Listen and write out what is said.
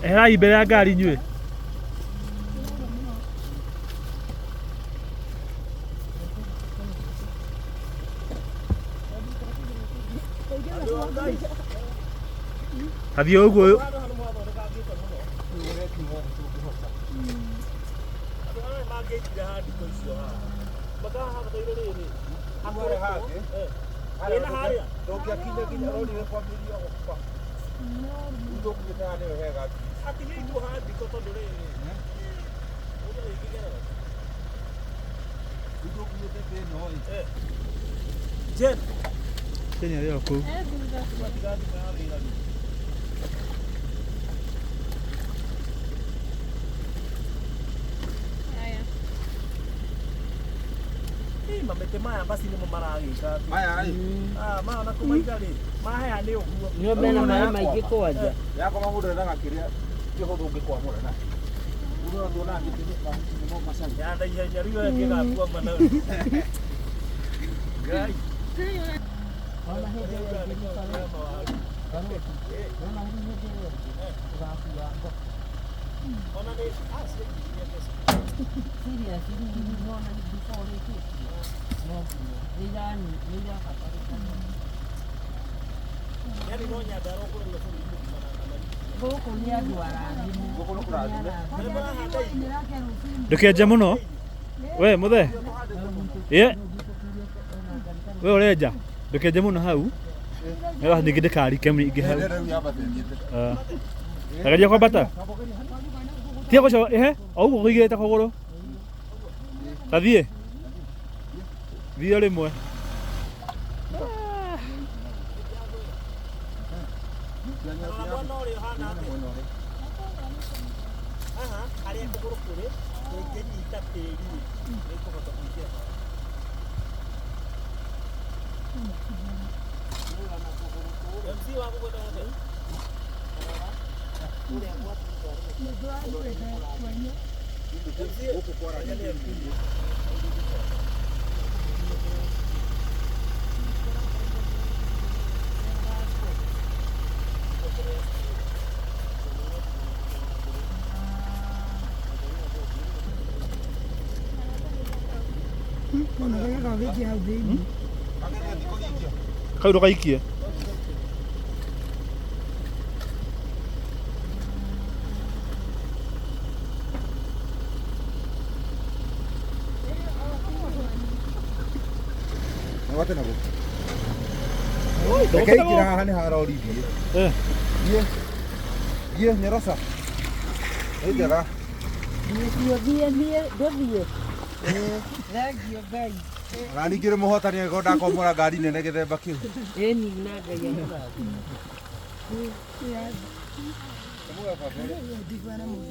Eherai mbere ya ngari inyuĩ. Hathiĩ ũguo. Jen. Jen ya leo kuu. Mamete maya basi nimo maragika. Maya ai. Maana kumaigari. Mahaya ni uguo. Nio mena maya maingĩ kwanja. Yako mamudo ndaga kiria. Kĩho ndũngĩ kwamũra na. Uno ndo na ngiti nimo masani. Ya ndai ya riyo ngĩgakua mana. Gai. Ona hĩndĩ ĩyo ngĩkora. Ona hĩndĩ ĩyo ngakua ngo. Ona ni Serious, no na before it. No. Nilani, nilakapata. yani no nyandaro kũrĩ na bũrũri Gũkũ nĩ andũ arathimũ. Gũkũ nĩ kũrathimũ. Ndũkenje mũno. We mũthe. We ũrenja. Ndũkenje mũno hau. Nĩgetha ningĩ ndĩkarike ingĩ hau. Ndageria kwambata. Tiga gũcoka ehe, o ũguo ũigĩte kũgũrũ. Tathiĩ. Thiĩ rĩmwe. Kau ndũgaikie. Wate nabo. Rekei kira haha nĩ harori thiĩ. Thiĩ Nyerosa. Nĩ njega. Thiĩ ndũthiĩ. Thengio Ngai. Na ningĩ nĩ mũhotani agĩkorwo ndakomora ngari nene gĩthemba kĩu. Ĩni na Ngai akũrathime.